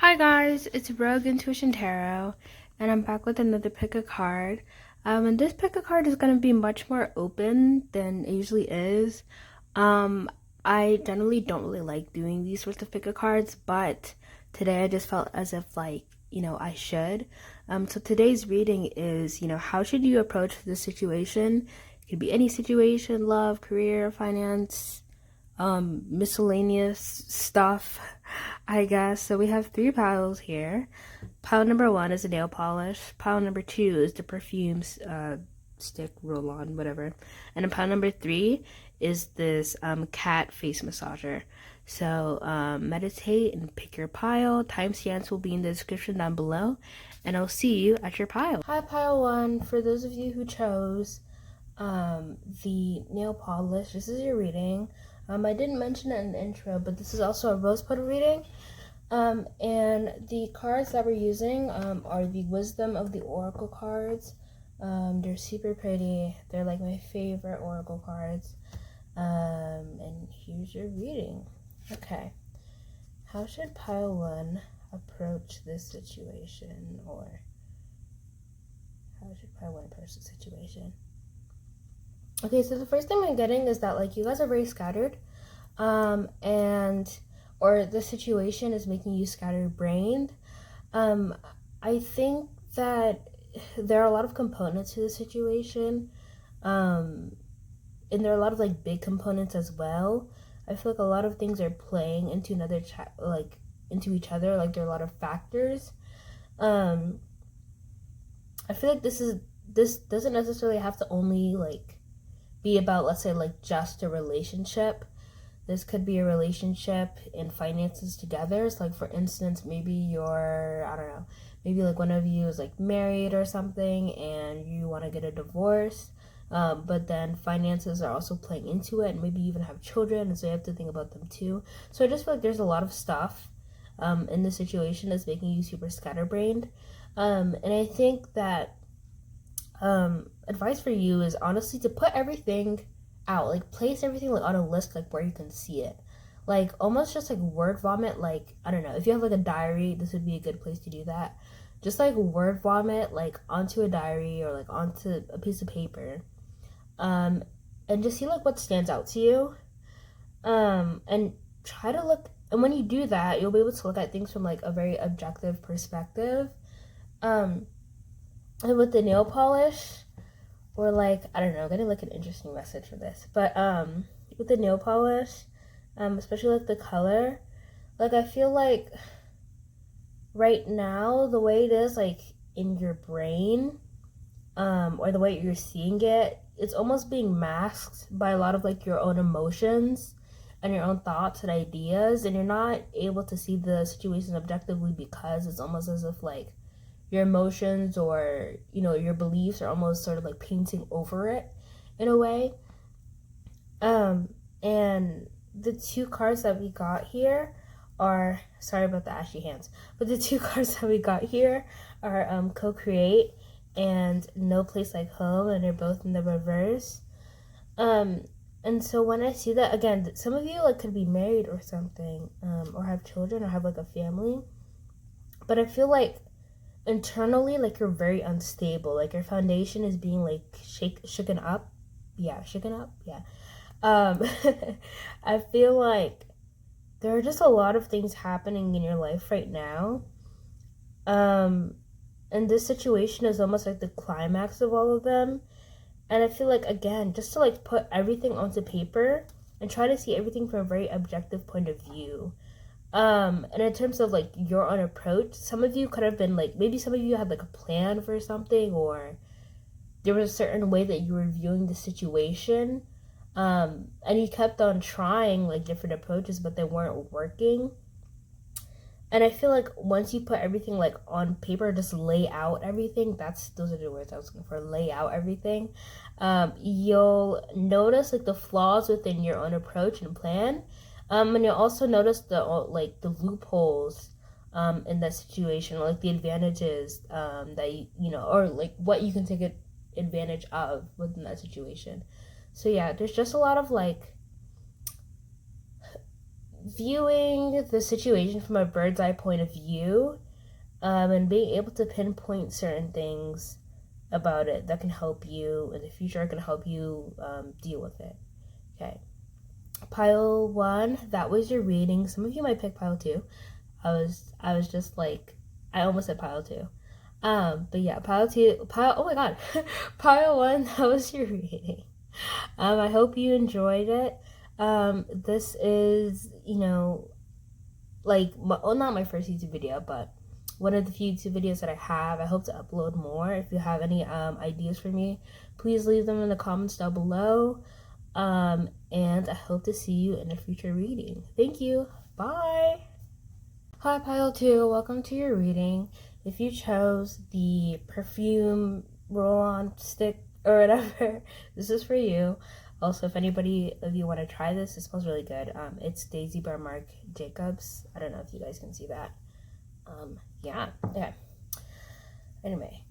Hi guys, it's Rogue Intuition Tarot, and I'm back with another pick a card. And this pick a card is going to be much more open than it usually is. Um, I generally don't really like doing these sorts of pick a cards, but today I just felt as if I should. So today's reading is, how should you approach this situation? It could be any situation, love, career, finance, miscellaneous stuff, I guess. So we have three piles here. Pile number one is a nail polish. Pile number two is the perfumes, stick, roll on, whatever. And then pile number three is this cat face massager. So meditate and pick your pile. Timestamps will be in the description down below, and I'll see you at your pile. Hi, pile one. For those of you who chose the nail polish, this is your reading. I didn't mention it in the intro, but this is also a rose petal reading. And the cards that we're using are the Wisdom of the Oracle cards. They're super pretty. They're like my favorite Oracle cards. And here's your reading. Okay. How should pile one approach this situation? Or how should pile one approach the situation? Okay, so the first thing I'm getting is that you guys are very scattered, or the situation is making you scatterbrained. I think that there are a lot of components to the situation, and there are a lot of big components as well. I feel like a lot of things are playing into into each other. Like there are a lot of factors. I feel like this doesn't necessarily have to only be about, let's say, just a relationship. This could be a relationship and finances together. So for instance, maybe maybe one of you is married or something and you want to get a divorce, but then finances are also playing into it, and maybe you even have children, and so you have to think about them too. So I just feel like there's a lot of stuff in the situation that's making you super scatterbrained, and I think that advice for you is honestly to put everything out, place everything on a list where you can see it, almost just word vomit. I don't know, if you have a diary, this would be a good place to do that. Just word vomit onto a diary or onto a piece of paper, and just see what stands out to you, and try to look, and when you do that, you'll be able to look at things from a very objective perspective. And with the nail polish, or I don't know, I'm getting an interesting message for this, but with the nail polish, especially the color, I feel right now the way it is in your brain, or the way you're seeing it, it's almost being masked by a lot of your own emotions and your own thoughts and ideas, and you're not able to see the situation objectively because it's almost as if your emotions or your beliefs are almost sort of painting over it in a way. And the two cards that we got here are, sorry about the ashy hands, but the two cards that we got here are co-create and no place like home, and they're both in the reverse. And so when I see that, again, some of you could be married or something, or have children or have a family, but I feel internally you're very unstable, your foundation is being shaken up. I feel there are just a lot of things happening in your life right now, and this situation is almost the climax of all of them. And I feel again, just to put everything onto paper and try to see everything from a very objective point of view. And in terms of your own approach, some of you could have been maybe some of you had a plan for something, or there was a certain way that you were viewing the situation, and you kept on trying different approaches, but they weren't working. And I feel once you put everything on paper, just lay out everything, those are the words I was looking for, lay out everything, you'll notice the flaws within your own approach and plan. And you'll also notice the loopholes in that situation, the advantages that or what you can take advantage of within that situation. So yeah, there's just a lot of viewing the situation from a bird's eye point of view, and being able to pinpoint certain things about it that can help you in the future, can help you deal with it. Okay. Pile 1, that was your reading. Some of you might pick pile 2. I was just like, I almost said pile 2. But yeah, pile 2, oh my god, pile 1, that was your reading. I hope you enjoyed it. This is, like, not my first YouTube video, but one of the few YouTube videos that I have. I hope to upload more. If you have any ideas for me, please leave them in the comments down below. And I hope to see you in a future reading. Thank you. Bye. Hi, Pile 2. Welcome to your reading. If you chose the perfume roll-on stick or whatever, this is for you. Also, if anybody of you want to try this, it smells really good. It's Daisy by Marc Jacobs. I don't know if you guys can see that. Yeah. Okay. Anyway,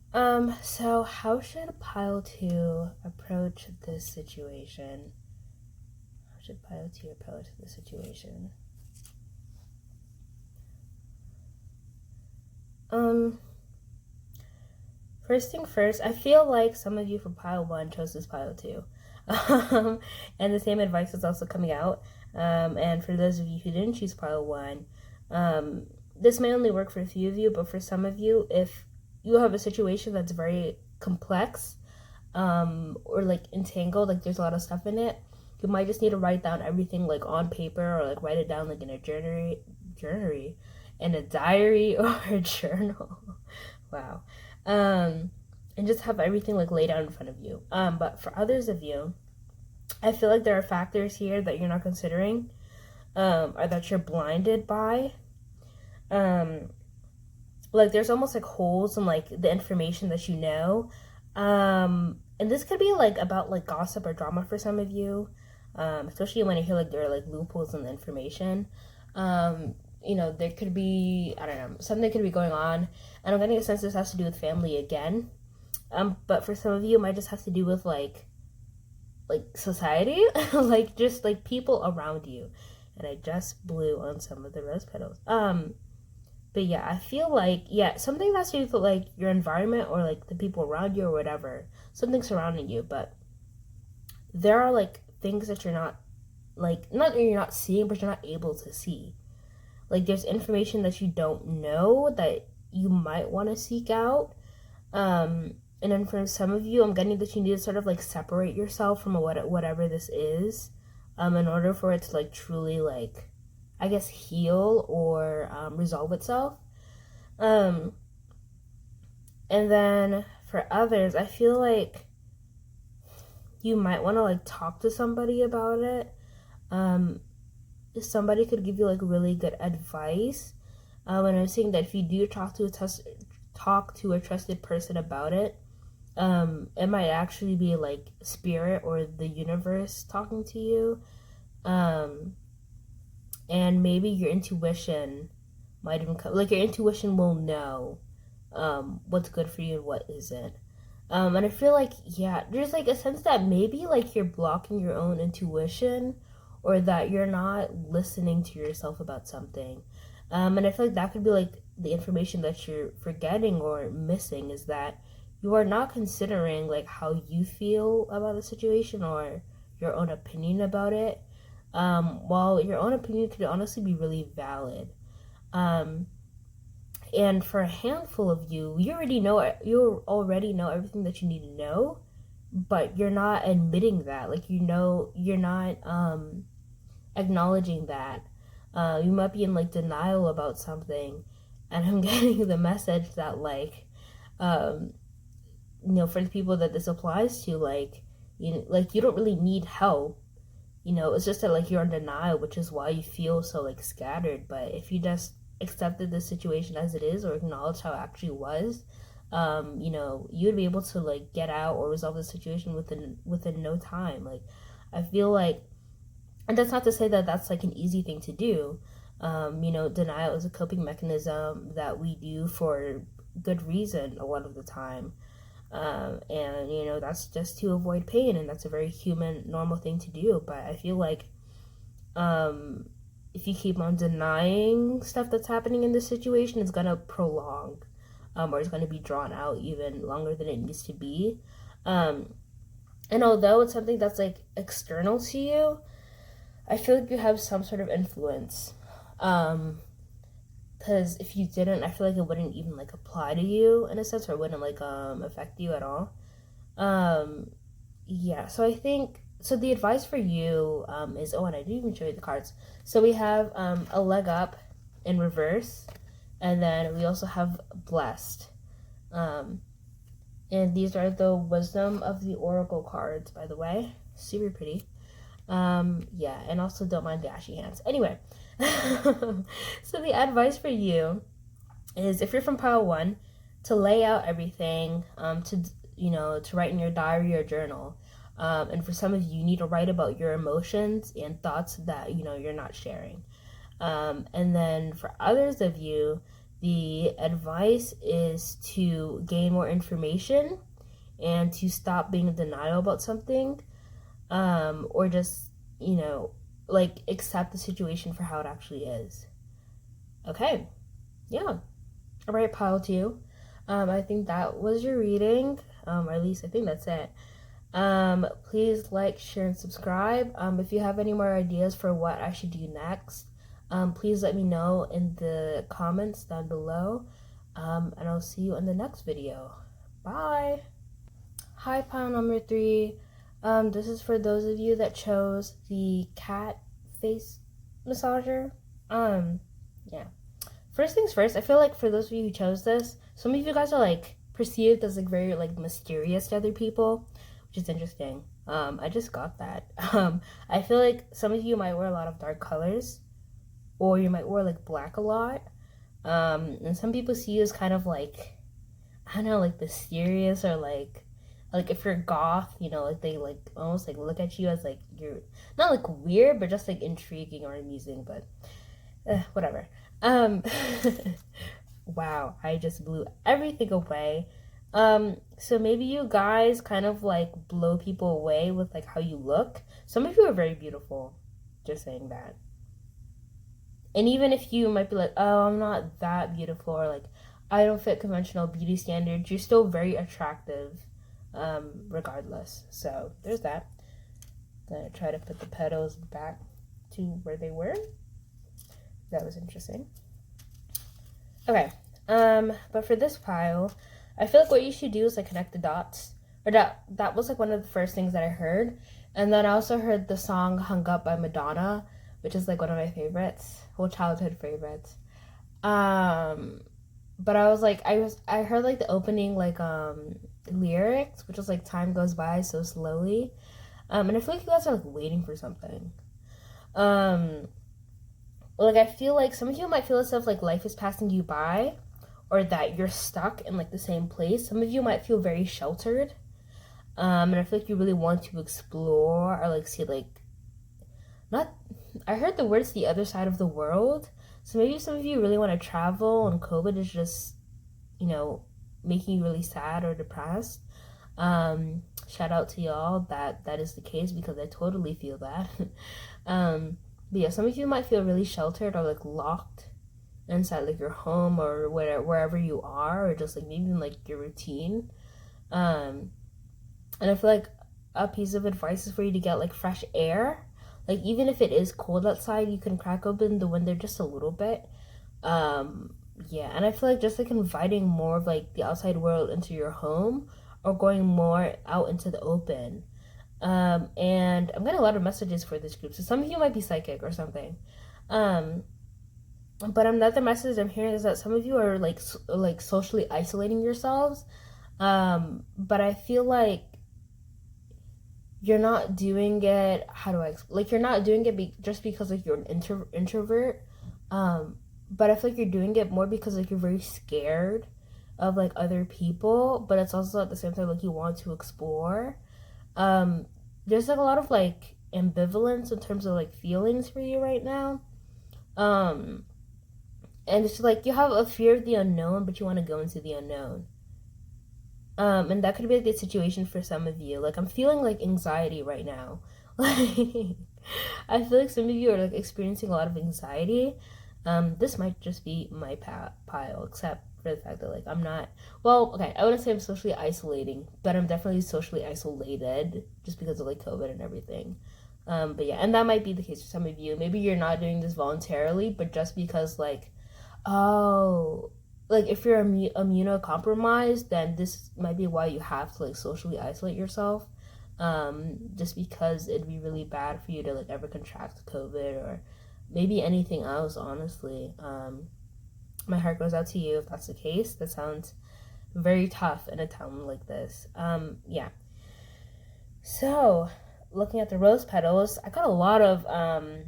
so how should Pile 2 approach this situation? How should Pile 2 approach this situation? First thing first, I feel like some of you from Pile 1 chose this Pile 2. And the same advice is also coming out. And for those of you who didn't choose Pile 1, this may only work for a few of you, but for some of you, if you have a situation that's very complex, or like entangled, like there's a lot of stuff in it, you might just need to write down everything like on paper, or like write it down like in a diary or a journal. Wow. And just have everything like laid out in front of you. But for others of you, I feel like there are factors here that you're not considering, or that you're blinded by. Like there's almost like holes in like the information that you know. And this could be like about like gossip or drama for some of you, especially when you hear like there are like loopholes in the information. There could be, I don't know, something could be going on, and I'm getting a sense this has to do with family again. But for some of you, it might just have to do with like society, like just like people around you. And I just blew on some of the rose petals. But yeah, I feel like, yeah, something that's to do with like your environment or like the people around you or whatever, something surrounding you. But there are like things that you're not, like, not that you're not seeing, but you're not able to see. Like there's information that you don't know that you might want to seek out. And then for some of you, I'm getting that you need to sort of like separate yourself from whatever this is, in order for it to like truly like, I guess, heal or resolve itself. And then for others, I feel like you might want to like talk to somebody about it. Somebody could give you like really good advice. And I'm saying that if you do talk to a trusted person about it, it might actually be like spirit or the universe talking to you. And maybe your intuition might even come, like your intuition will know what's good for you and what isn't. And I feel like, yeah, there's like a sense that maybe like you're blocking your own intuition, or that you're not listening to yourself about something. And I feel like that could be like the information that you're forgetting or missing, is that you are not considering like how you feel about the situation or your own opinion about it. While your own opinion could honestly be really valid. And for a handful of you, you already know everything that you need to know, but you're not admitting that. Like, you're not acknowledging that. You might be in like denial about something, and I'm getting the message that like, for the people that this applies to, like, you don't really need help. It's just that like you're in denial, which is why you feel so like scattered. But if you just accepted the situation as it is, or acknowledge how it actually was, you'd be able to like get out or resolve the situation within no time. Like, I feel like, and that's not to say that that's like an easy thing to do. Denial is a coping mechanism that we do for good reason a lot of the time. And that's just to avoid pain, and that's a very human, normal thing to do. But I feel like if you keep on denying stuff that's happening in this situation, it's gonna prolong, or it's gonna be drawn out even longer than it needs to be. And although it's something that's like external to you, I feel like you have some sort of influence. Because if you didn't, I feel like it wouldn't even like apply to you in a sense, or it wouldn't like affect you at all. Yeah, so I think, so the advice for you is, oh, and I didn't even show you the cards. So we have a leg up in reverse, and then we also have blessed. And these are the wisdom of the oracle cards, by the way. Super pretty. Yeah, and also don't mind the ashy hands. Anyway, so the advice for you is, if you're from pile 1, to lay out everything, to write in your diary or journal. And for some of you, you need to write about your emotions and thoughts that, you're not sharing. And then for others of you, the advice is to gain more information and to stop being in denial about something, or just, accept the situation for how it actually is. Okay, yeah. All right, pile 2. I think that was your reading, or at least I think that's it. Please like, share, and subscribe. If you have any more ideas for what I should do next, please let me know in the comments down below, and I'll see you in the next video. Bye! Hi, pile number 3. This is for those of you that chose the cat face massager. Yeah. First things first, I feel like for those of you who chose this, some of you guys are like perceived as like very like mysterious to other people, which is interesting. I just got that. I feel like some of you might wear a lot of dark colors, or you might wear like black a lot. And some people see you as kind of like, I don't know, like mysterious, or like if you're goth, like they like almost like look at you as like you're not like weird, but just like intriguing or amusing, but whatever. Wow, I just blew everything away. So maybe you guys kind of like blow people away with like how you look. Some of you are very beautiful, just saying that. And even if you might be like, oh, I'm not that beautiful, or like I don't fit conventional beauty standards, you're still very attractive, regardless. So there's that. Gonna try to put the petals back to where they were. That was interesting. Okay, but for this pile, I feel like what you should do is like connect the dots. Or that was like one of the first things that I heard. And then I also heard the song Hung Up by Madonna, which is like one of my favorites, whole childhood favorites. But I was like, I heard like the opening like lyrics, which was like time goes by so slowly. And I feel like you guys are like waiting for something. Like I feel like some of you might feel as if like life is passing you by, or that you're stuck in like the same place. Some of you might feel very sheltered. And I feel like you really want to explore, or like see like, I heard the words the other side of the world. So maybe some of you really want to travel, and COVID is just, making you really sad or depressed. Shout out to y'all that is the case, because I totally feel that. But yeah, some of you might feel really sheltered, or like locked inside like your home, or wherever you are, or just like maybe even like your routine. And I feel like a piece of advice is for you to get like fresh air. Like even if it is cold outside, you can crack open the window just a little bit. Yeah, and I feel like just like inviting more of like the outside world into your home, or going more out into the open. And I'm getting a lot of messages for this group, so some of you might be psychic or something. But another message I'm hearing is that some of you are like socially isolating yourselves. But I feel like you're not doing it, how do I explain? Like you're not doing it just because like you're an introvert. But I feel like you're doing it more because like you're very scared of like other people, but it's also at the same time like you want to explore. There's like a lot of like ambivalence in terms of like feelings for you right now. And it's like you have a fear of the unknown, but you want to go into the unknown. And that could be a good situation for some of you. Like I'm feeling like anxiety right now. Like I feel like some of you are like experiencing a lot of anxiety. This might just be my pile, except for the fact that like I'm not. Well, okay, I wouldn't say I'm socially isolating, but I'm definitely socially isolated just because of like COVID and everything. But yeah, and that might be the case for some of you. Maybe you're not doing this voluntarily, but just because like, oh, like if you're immunocompromised, then this might be why you have to like socially isolate yourself. Just because it'd be really bad for you to like ever contract COVID or maybe anything else, honestly. My heart goes out to you if that's the case. That sounds very tough in a town like this. Yeah. So, looking at the rose petals, I got a lot of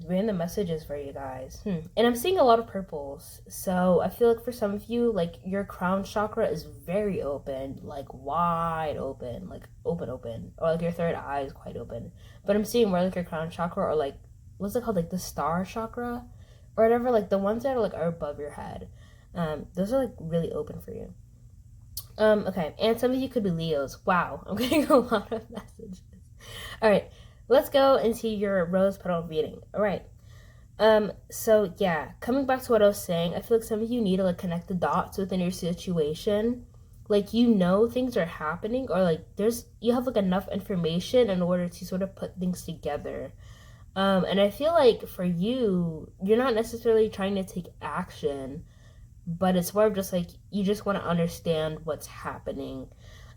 random messages for you guys. And I'm seeing a lot of purples. So, I feel like for some of you, like your crown chakra is very open, like wide open, like open. Or like your third eye is quite open. But I'm seeing more like your crown chakra or like, what's it called? Like the star chakra or whatever, like the ones that are like are above your head. Those are like really open for you. Okay, and some of you could be Leos. Wow, I'm getting a lot of messages. All right, let's go into your rose petal reading. All right. So yeah, coming back to what I was saying, I feel like some of you need to like connect the dots within your situation. Like you know things are happening, or like you have like enough information in order to sort of put things together. And I feel like for you, you're not necessarily trying to take action, but it's more of just like you just want to understand what's happening.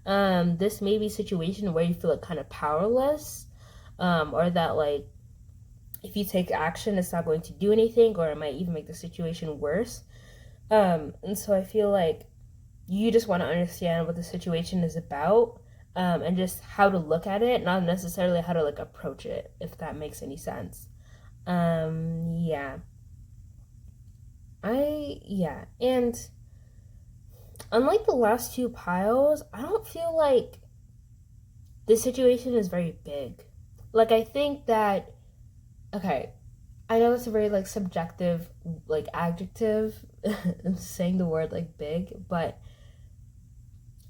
This may be a situation where you feel like kind of powerless, or that like if you take action, it's not going to do anything, or it might even make the situation worse. And so I feel like you just want to understand what the situation is about, and just how to look at it, not necessarily how to like approach it, if that makes any sense. Yeah. And unlike the last two piles, I don't feel like this situation is very big. Like, I think that, okay, I know that's a very, like, subjective, like, adjective, saying the word, like, big, but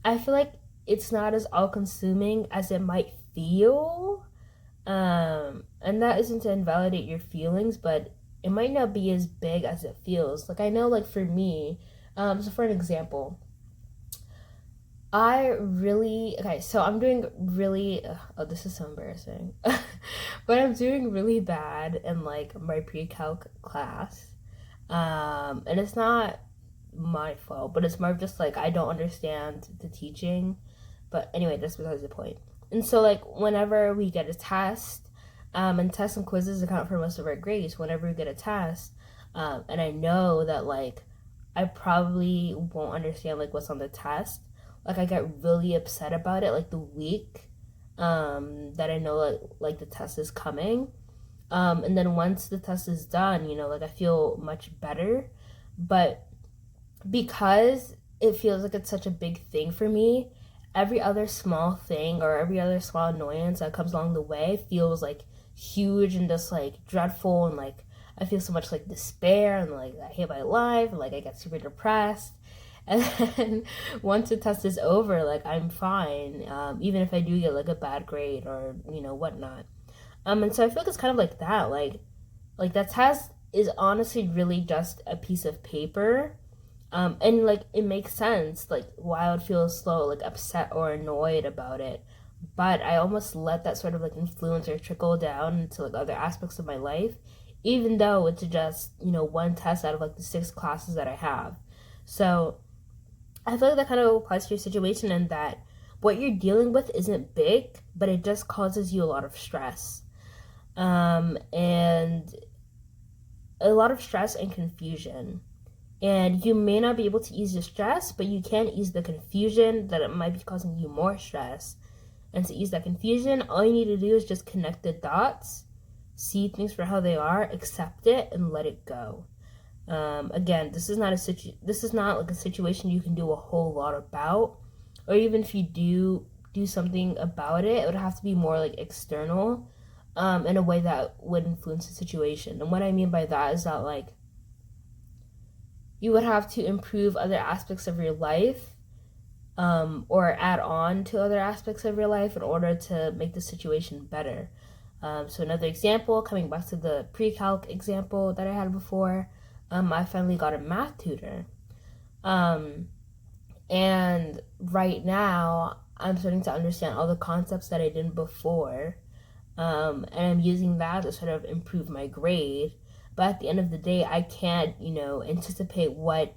I feel like it's not as all-consuming as it might feel, and that isn't to invalidate your feelings, but it might not be as big as it feels. Like, I know, like, for me, so for an example, so I'm doing really, oh, this is so embarrassing, but I'm doing really bad in, like, my pre-calc class, and it's not my fault, but it's more of just, like, I don't understand the teaching, but anyway, that's besides the point. And so, like, whenever we get a test, and tests and quizzes account for most of our grades, whenever we get a test, and I know that, like, I probably won't understand, like, what's on the test, like, I get really upset about it, like, the week, that I know, like the test is coming, and then once the test is done, like, I feel much better, but because it feels like it's such a big thing for me, every other small thing or every other small annoyance that comes along the way feels like huge and just like dreadful, and like I feel so much like despair, and like I hate my life, and like I get super depressed. And then once the test is over, like I'm fine, even if I do get like a bad grade or whatnot. And so I feel like it's kind of like that, like that test is honestly really just a piece of paper. And like it makes sense like why I would feel so like upset or annoyed about it, but I almost let that sort of like influence or trickle down into like other aspects of my life, even though it's just one test out of like the 6 classes that I have. So I feel like that kind of applies to your situation, in that what you're dealing with isn't big, but it just causes you a lot of stress, and a lot of stress and confusion. And you may not be able to ease the stress, but you can ease the confusion that it might be causing you more stress. And to ease that confusion, all you need to do is just connect the dots, see things for how they are, accept it, and let it go. Again, this is not like a situation you can do a whole lot about, or even if you do something about it, it would have to be more like external, in a way that would influence the situation. And what I mean by that is that like you would have to improve other aspects of your life, or add on to other aspects of your life in order to make the situation better. So another example, coming back to the pre-calc example that I had before, I finally got a math tutor. And right now, I'm starting to understand all the concepts that I didn't before. And I'm using that to sort of improve my grade. But at the end of the day, I can't, anticipate what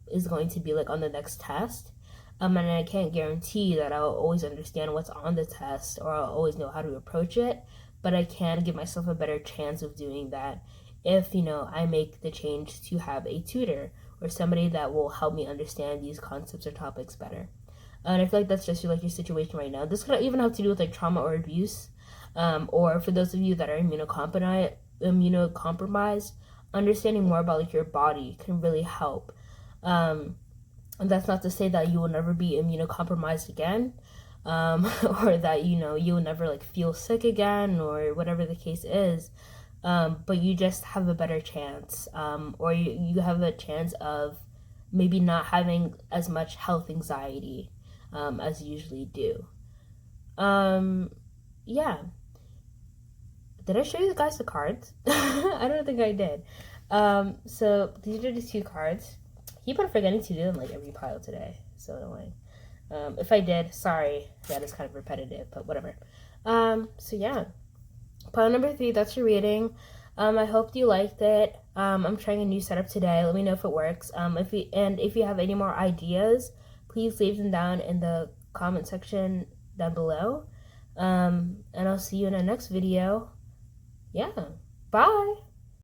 is going to be like on the next test. And I can't guarantee that I'll always understand what's on the test or I'll always know how to approach it. But I can give myself a better chance of doing that if, I make the change to have a tutor or somebody that will help me understand these concepts or topics better. And I feel like that's just like your situation right now. This could even have to do with like trauma or abuse. Or for those of you that are immunocompromised, understanding more about like your body can really help. And that's not to say that you will never be immunocompromised again, or that you will never like feel sick again, or whatever the case is. But you just have a better chance, or you have a chance of maybe not having as much health anxiety as you usually do. Yeah. Did I show you guys the cards? I don't think I did. So these are the 2 cards. Keep on forgetting to do them like every pile today. So annoying. If I did, sorry. That is kind of repetitive, but whatever. So yeah. Pile number 3, that's your reading. I hope you liked it. I'm trying a new setup today. Let me know if it works. If you have any more ideas, please leave them down in the comment section down below. And I'll see you in our next video. Yeah. Bye.